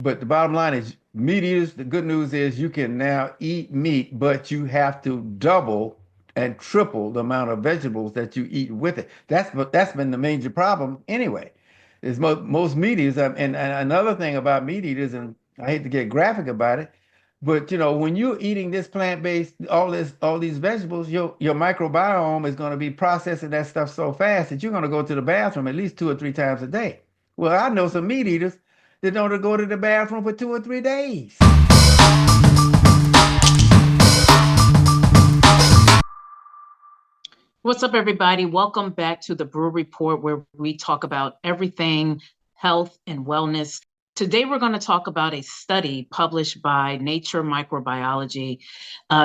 But the bottom line is meat eaters, the good news is you can now eat meat, but you have to double and triple the amount of vegetables that you eat with it. That's been the major problem anyway. Is most meat eaters, and another thing about meat eaters, and I hate to get graphic about it, but when you're eating this plant-based, all these vegetables, your microbiome is going to be processing that stuff so fast that you're going to go to the bathroom at least 2 or 3 times a day. Well, I know some meat eaters that don't go to the bathroom for 2 or 3 days. What's up, everybody? Welcome back to the Brewer Report, where we talk about everything health and wellness. Today, we're going to talk about a study published by Nature Microbiology.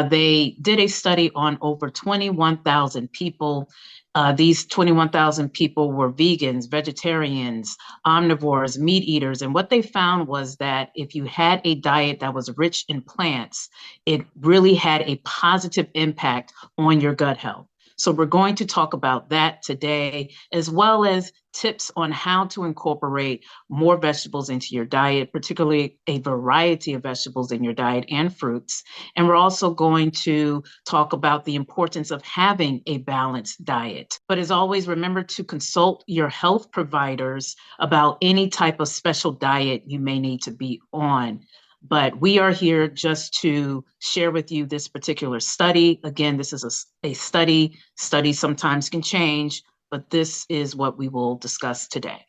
They did a study on over 21,000 people. These 21,000 people were vegans, vegetarians, omnivores, meat eaters. And what they found was that if you had a diet that was rich in plants, it really had a positive impact on your gut health. So we're going to talk about that today, as well as tips on how to incorporate more vegetables into your diet, particularly a variety of vegetables in your diet and fruits. And we're also going to talk about the importance of having a balanced diet. But as always, remember to consult your health providers about any type of special diet you may need to be on. But we are here just to share with you this particular study. Again, this is a study. Studies sometimes can change, but this is what we will discuss today.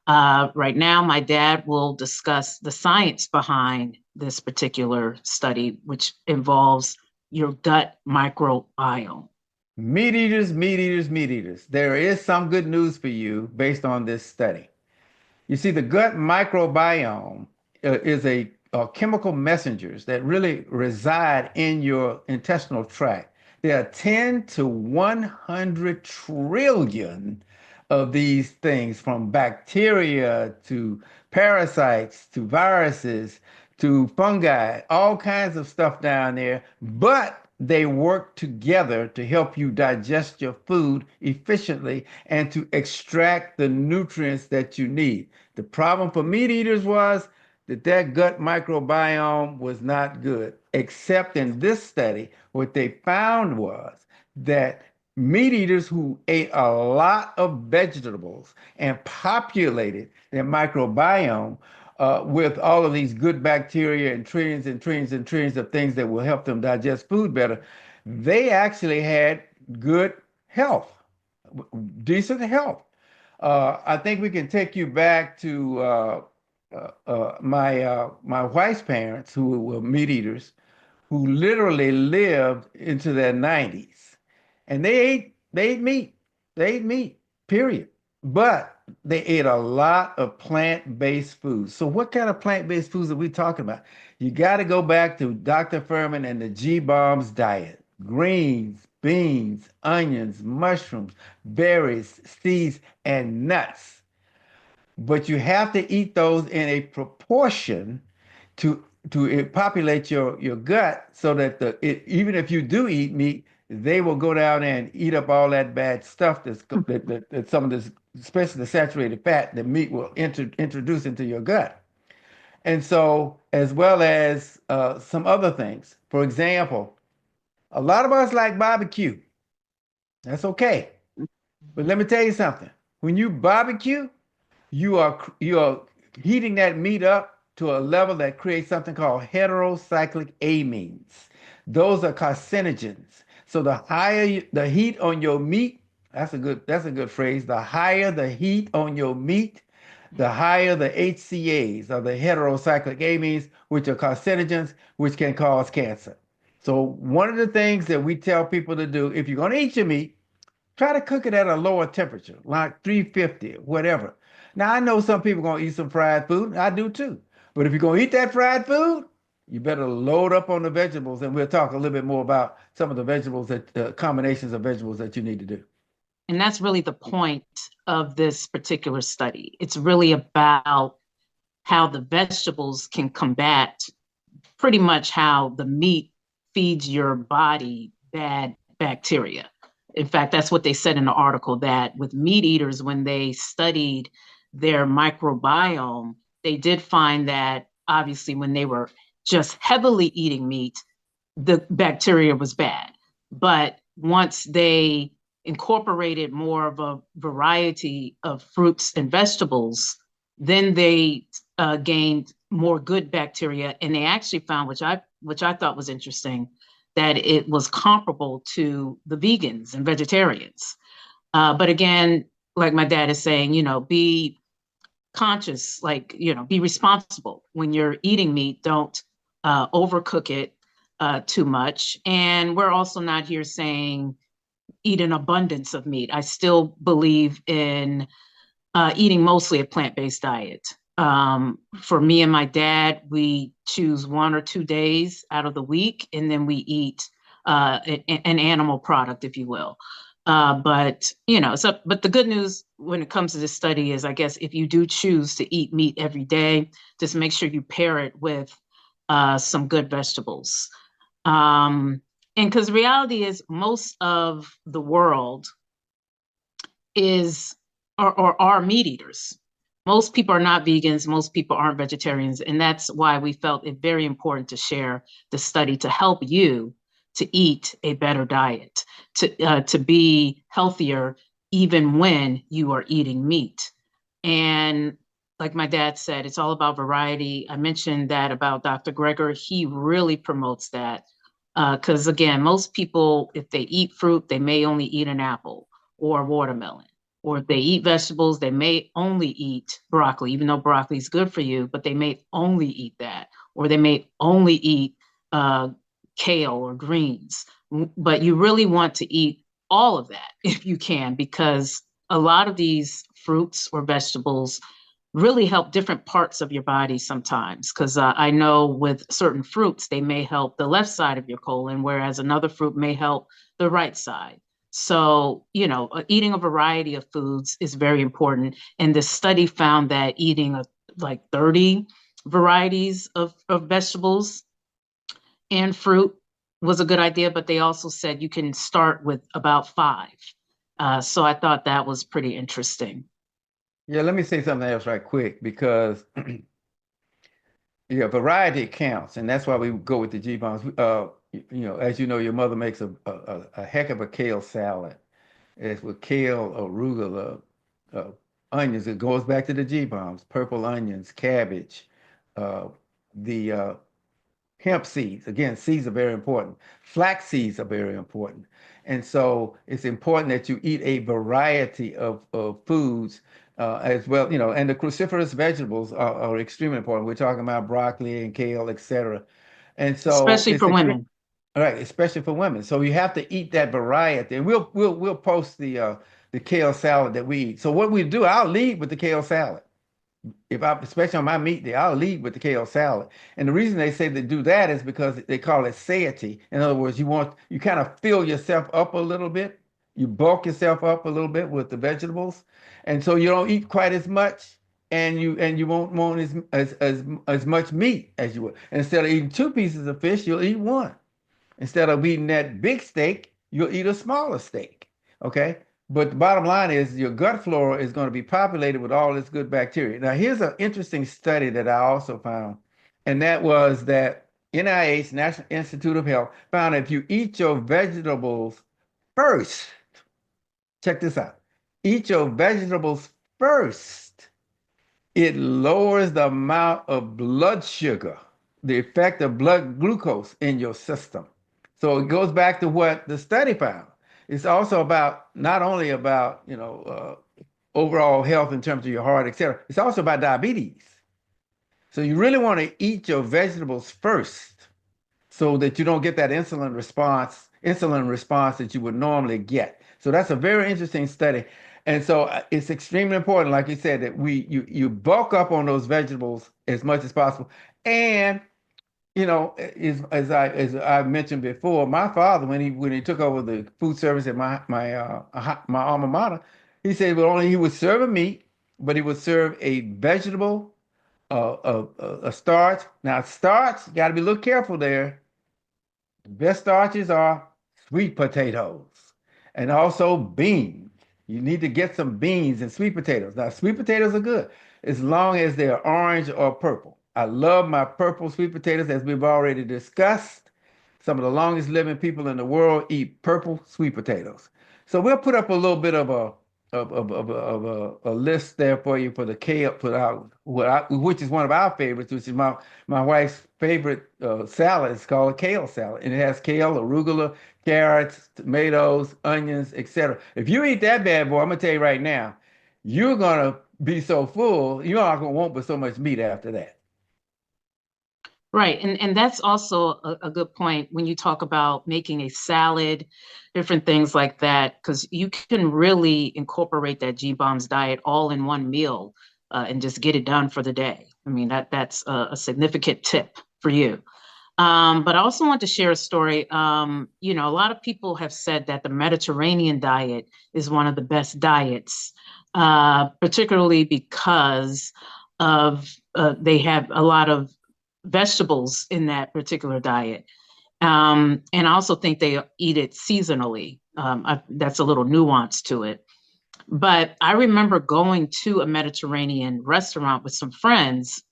Right now, my dad will discuss the science behind this particular study, which involves your gut microbiome. Meat eaters, meat eaters, meat eaters. There is some good news for you based on this study. You see, the gut microbiome is a chemical messengers that really reside in your intestinal tract. There are 10 to 100 trillion of these things, from bacteria to parasites to viruses to fungi, all kinds of stuff down there. But they work together to help you digest your food efficiently and to extract the nutrients that you need. The problem for meat eaters was that gut microbiome was not good, except in this study, what they found was that meat eaters who ate a lot of vegetables and populated their microbiome with all of these good bacteria and trillions and trillions and trillions of things that will help them digest food better, they actually had good health, decent health. I think we can take you back to my wife's parents, who were meat eaters, who literally lived into their 90s, and they ate meat, they ate meat, period. But they ate a lot of plant-based foods. So what kind of plant-based foods are we talking about? You got to go back to Dr. Furman and the G-Bombs diet: greens, beans, onions, mushrooms, berries, seeds, and nuts. But you have to eat those in a proportion to populate your gut, so that even if you do eat meat, they will go down there and eat up all that bad stuff that some of this, especially the saturated fat that meat will introduce into your gut. And so, as well as some other things. For example, a lot of us like barbecue. That's okay. But let me tell you something. When you barbecue, you are heating that meat up to a level that creates something called heterocyclic amines. Those are carcinogens. So the higher the heat on your meat, that's a good phrase. The higher the heat on your meat, the higher the HCAs, or the heterocyclic amines, which are carcinogens, which can cause cancer. So one of the things that we tell people to do, if you're going to eat your meat, try to cook it at a lower temperature, like 350, whatever. Now, I know some people going to eat some fried food. I do too. But if you're going to eat that fried food, you better load up on the vegetables. And we'll talk a little bit more about some of the vegetables, combinations of vegetables that you need to do. And that's really the point of this particular study. It's really about how the vegetables can combat pretty much how the meat feeds your body bad bacteria. In fact, that's what they said in the article, that with meat eaters, when they studied their microbiome, they did find that obviously when they were just heavily eating meat, the bacteria was bad. But once they incorporated more of a variety of fruits and vegetables, then they gained more good bacteria, and they actually found, which I thought was interesting, that it was comparable to the vegans and vegetarians. But again, like my dad is saying, be conscious, like, be responsible when you're eating meat. Don't overcook it too much. And we're also not here saying eat an abundance of meat. I still believe in eating mostly a plant-based diet. For me and my dad, we choose 1 or 2 days out of the week, and then we eat an animal product, if you will. But the good news when it comes to this study is, I guess, if you do choose to eat meat every day, just make sure you pair it with some good vegetables. And because the reality is most of the world is or are meat eaters. Most people are not vegans, most people aren't vegetarians, and that's why we felt it very important to share the study to help you to eat a better diet, to be healthier even when you are eating meat. And like my dad said, it's all about variety. I mentioned that about Dr. Greger. He really promotes that because, again, most people, if they eat fruit, they may only eat an apple or watermelon. Or if they eat vegetables, they may only eat broccoli, even though broccoli is good for you, but they may only eat that. Or they may only eat kale or greens. But you really want to eat all of that if you can, because a lot of these fruits or vegetables really help different parts of your body sometimes. Because I know with certain fruits, they may help the left side of your colon, whereas another fruit may help the right side. So, eating a variety of foods is very important. And the study found that eating like 30 varieties of vegetables and fruit was a good idea, but they also said you can start with about 5. So I thought that was pretty interesting. Yeah, let me say something else right quick because yeah, variety counts, and that's why we go with the G-bombs. As you know, your mother makes a heck of a kale salad. It's with kale, arugula, onions. It goes back to the G-bombs, purple onions, cabbage, uh, the hemp seeds. Again, seeds are very important. Flax seeds are very important. And so it's important that you eat a variety of foods as well, and the cruciferous vegetables are extremely important. We're talking about broccoli and kale, etc. And so Especially it's for extreme, women. right, especially for women. So you have to eat that variety. And we'll post the kale salad that we eat. So what we do, I'll lead with the kale salad. If I, especially on my meat day, I'll lead with the kale salad. And the reason they say they do that is because they call it satiety. In other words, you kind of fill yourself up a little bit. You bulk yourself up a little bit with the vegetables. And so you don't eat quite as much and you won't want as much meat as you would. And instead of eating 2 pieces of fish, you'll eat one. Instead of eating that big steak, you'll eat a smaller steak. Okay. But the bottom line is your gut flora is going to be populated with all this good bacteria. Now, here's an interesting study that I also found, and that was that NIH, National Institute of Health, found if you eat your vegetables first, check this out, eat your vegetables first, it lowers the amount of blood sugar, the effect of blood glucose in your system. So it goes back to what the study found. It's also about not only about overall health in terms of your heart, etc. It's also about diabetes. So you really want to eat your vegetables first so that you don't get that insulin response that you would normally get. So that's a very interesting study. And so it's extremely important, like you said, that you bulk up on those vegetables as much as possible. And as I mentioned before, my father, when he took over the food service at my alma mater, he said well only he would serve a meat, but he would serve a vegetable, a starch. Now starch, you got to be a little careful there. The best starches are sweet potatoes and also beans. You need to get some beans and sweet potatoes. Now, sweet potatoes are good as long as they're orange or purple. I love my purple sweet potatoes, as we've already discussed. Some of the longest living people in the world eat purple sweet potatoes. So we'll put up a little bit of a list there for you for the kale, which is one of our favorites, which is my wife's favorite salad. It's called a kale salad, and it has kale, arugula, carrots, tomatoes, onions, etc. If you eat that bad boy, I'm gonna tell you right now, you're gonna be so full, you're not gonna want but so much meat after that. Right. And that's also a good point when you talk about making a salad, different things like that, because you can really incorporate that G-BOMS diet all in one meal and just get it done for the day. I mean, that's a significant tip for you. But I also want to share a story. A lot of people have said that the Mediterranean diet is one of the best diets, particularly because of they have a lot of vegetables in that particular diet. And I also think they eat it seasonally. That's a little nuance to it. But I remember going to a Mediterranean restaurant with some friends.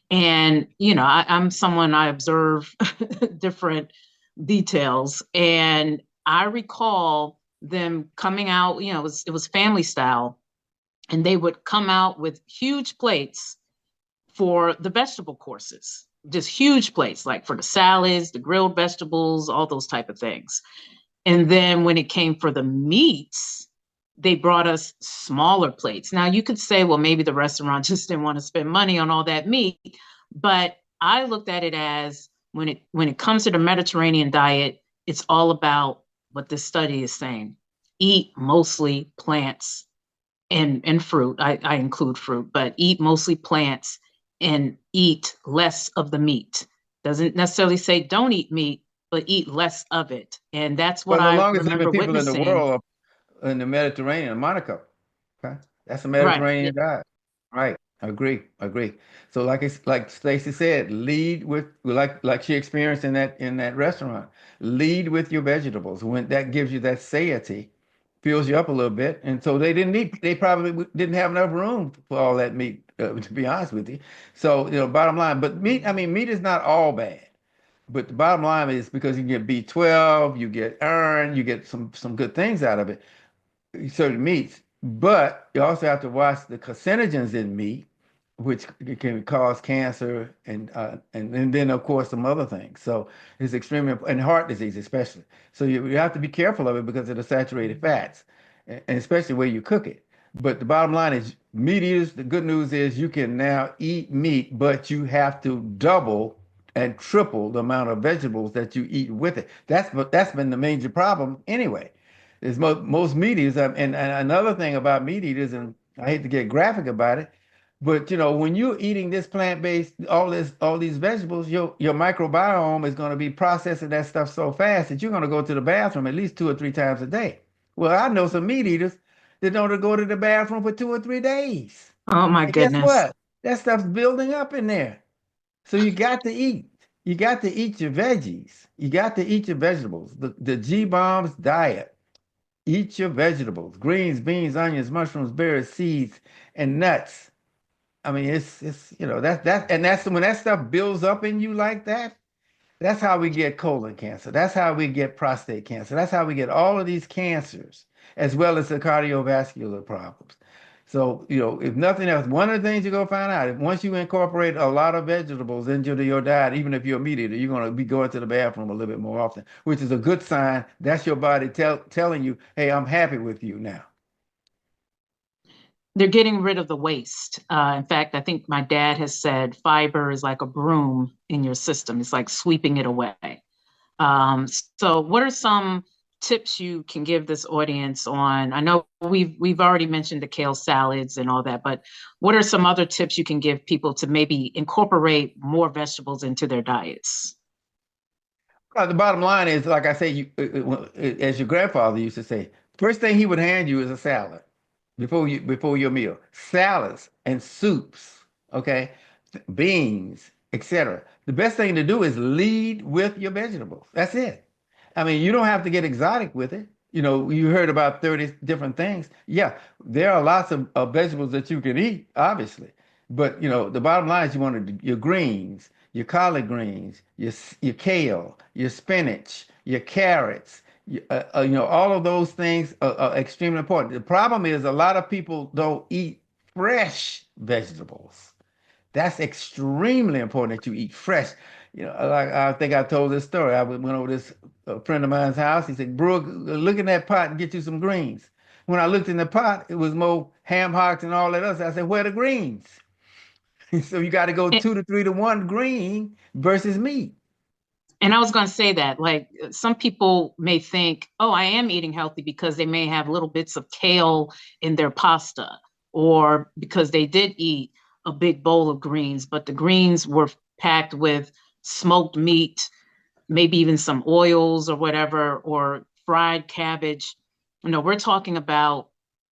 And, I'm someone I observe different details. And I recall them coming out, it was family style. And they would come out with huge plates for the vegetable courses, just huge plates, like for the salads, the grilled vegetables, all those type of things. And then when it came for the meats, they brought us smaller plates. Now you could say, well, maybe the restaurant just didn't want to spend money on all that meat, but I looked at it as when it comes to the Mediterranean diet, it's all about what this study is saying. Eat mostly plants and fruit. I include fruit, but eat mostly plants and eat less of the meat. Doesn't necessarily say don't eat meat, but eat less of it. And that's what Well, the I longest living remember people in the witnessing. world are in the Mediterranean, Monaco. Okay, that's a Right. Mediterranean diet. Right. Agree. Agree. So, like Stacey said, lead with like she experienced in that restaurant. Lead with your vegetables. When that gives you that satiety, fills you up a little bit, and so they probably didn't have enough room for all that meat. To be honest with you, so bottom line. But meat, I mean, meat is not all bad. But the bottom line is because you get B12, you get iron, you get some good things out of it, certain meats. But you also have to watch the carcinogens in meat, which can cause cancer and then of course some other things. So it's extremely and heart disease especially. So you have to be careful of it because of the saturated fats, and especially where you cook it. But the bottom line is meat eaters, the good news is you can now eat meat, but you have to double and triple the amount of vegetables that you eat with it. That's been the major problem anyway. Is most meat eaters, and another thing about meat eaters, and I hate to get graphic about it, but when you're eating this plant-based, all these vegetables, your microbiome is going to be processing that stuff so fast that you're going to go to the bathroom at least 2 or 3 times a day. Well, I know some meat eaters that don't go to the bathroom for 2 or 3 days. Oh my And guess goodness. what? That stuff's building up in there. So you got to eat. You got to eat your veggies. You got to eat your vegetables. The G-Bombs diet. Eat your vegetables, greens, beans, onions, mushrooms, berries, seeds, and nuts. I mean, it's that's when that stuff builds up in you like that. That's how we get colon cancer. That's how we get prostate cancer. That's how we get all of these cancers, as well as the cardiovascular problems. So, if nothing else, one of the things you're gonna find out, if once you incorporate a lot of vegetables into your diet, even if you're a meat eater, you're gonna be going to the bathroom a little bit more often, which is a good sign. That's your body telling you, hey, I'm happy with you now. They're getting rid of the waste. In fact, I think my dad has said fiber is like a broom in your system. It's like sweeping it away. So what are some tips you can give this audience on? I know we've already mentioned the kale salads and all that, but what are some other tips you can give people to maybe incorporate more vegetables into their diets? The bottom line is, like I say, as your grandfather used to say, first thing he would hand you is a salad before your meal. Salads and soups, okay, beans, etc. The best thing to do is lead with your vegetables. That's it. I mean, you don't have to get exotic with it. You heard about 30 different things. Yeah, there are lots of vegetables that you can eat, obviously, But the bottom line is you want your greens, your collard greens, your kale, your spinach, your carrots. All of those things are extremely important. The problem is a lot of people don't eat fresh vegetables. That's extremely important that you eat fresh. Like I think I told this story. I went over this a friend of mine's house. He said, "Brewer, look in that pot and get you some greens." When I looked in the pot, it was more ham hocks and all that else. I said, "Where are the greens?" So you got to go And, 2 to 3 to 1 green versus meat. and I was going to say that, like, some people may think, oh, I am eating healthy because they may have little bits of kale in their pasta, or because they did eat a big bowl of greens, but the greens were packed with smoked meat, maybe even some oils or whatever, or fried cabbage. We're talking about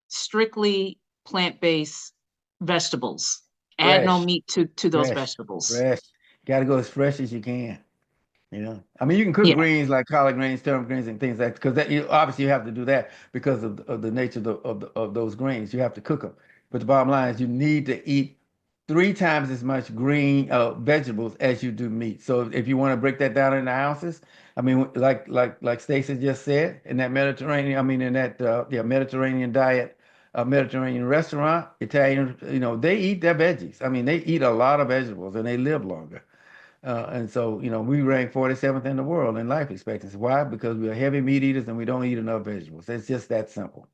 strictly plant-based vegetables. Add no Fresh, meat to those fresh, vegetables. fresh. Got to go as fresh as you can. I mean, you can cook Yeah. greens like collard greens, turnip greens, and things like because that obviously you have to do that because of the nature of those greens. You have to cook them. But the bottom line is you need to eat 3 times as much green vegetables as you do meat. So if you want to break that down into ounces, I mean, like Stacey just said, in that Mediterranean, I mean, in that Mediterranean diet, Mediterranean restaurant, Italian, they eat their veggies. I mean, they eat a lot of vegetables and they live longer. And so, we rank 47th in the world in life expectancy. Why? Because we are heavy meat eaters and we don't eat enough vegetables. It's just that simple.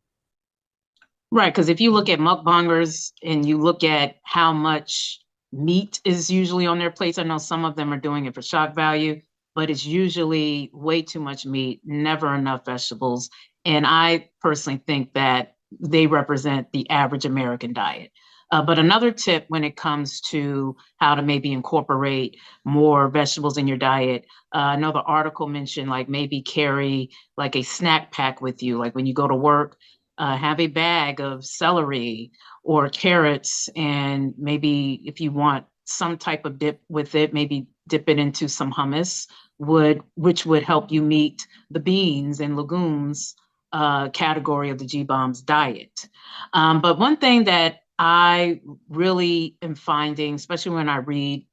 Right, because if you look at mukbangers and you look at how much meat is usually on their plates, I know some of them are doing it for shock value, but it's usually way too much meat, never enough vegetables. And I personally think that they represent the average American diet. But another tip when it comes to how to maybe incorporate more vegetables in your diet, I know the article mentioned like maybe carry like a snack pack with you, like when you go to work, have a bag of celery or carrots, and maybe if you want some type of dip with it, maybe dip it into some hummus, which would help you meet the beans and legumes category of the G-BOMS diet. But one thing that I really am finding, especially when I read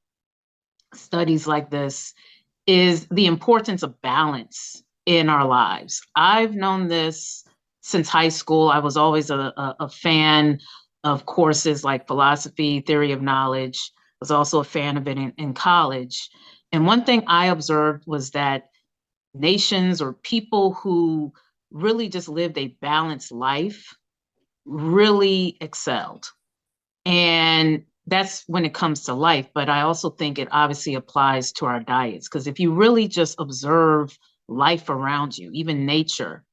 studies like this, is the importance of balance in our lives. I've known this since high school. I was always a fan of courses like philosophy, theory of knowledge. I was also a fan of it in college. And one thing I observed was that nations or people who really just lived a balanced life really excelled. And that's when it comes to life. But I also think it obviously applies to our diets. Because if you really just observe life around you, even nature,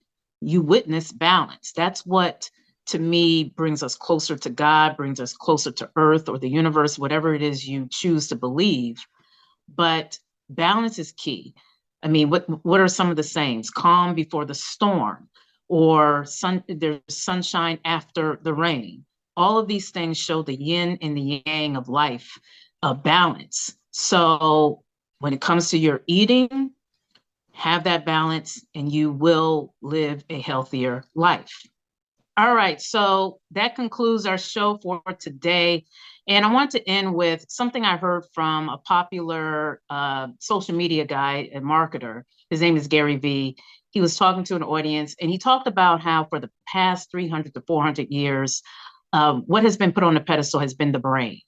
you witness balance. That's what, to me, brings us closer to God, brings us closer to Earth or the universe, whatever it is you choose to believe. But balance is key. I mean, what are some of the sayings? Calm before the storm, or there's sunshine after the rain. All of these things show the yin and the yang of life, a balance. So when it comes to your eating, have that balance and you will live a healthier life. All right, so that concludes our show for today. And I want to end with something I heard from a popular social media guy and marketer. His name is Gary Vee. He was talking to an audience and he talked about how for the past 300 to 400 years, what has been put on the pedestal has been the brain.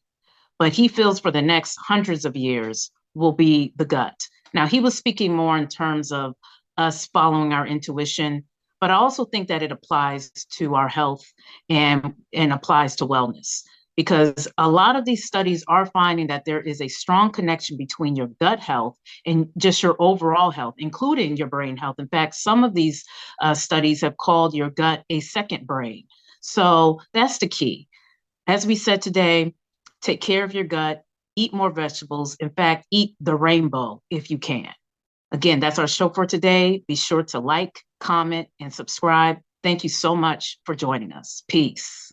But he feels for the next hundreds of years will be the gut. Now, he was speaking more in terms of us following our intuition, but I also think that it applies to our health and applies to wellness, because a lot of these studies are finding that there is a strong connection between your gut health and just your overall health, including your brain health. In fact, some of these studies have called your gut a second brain. So that's the key. As we said today, take care of your gut, eat more vegetables. In fact, eat the rainbow if you can. Again, that's our show for today. Be sure to like, comment, and subscribe. Thank you so much for joining us. Peace.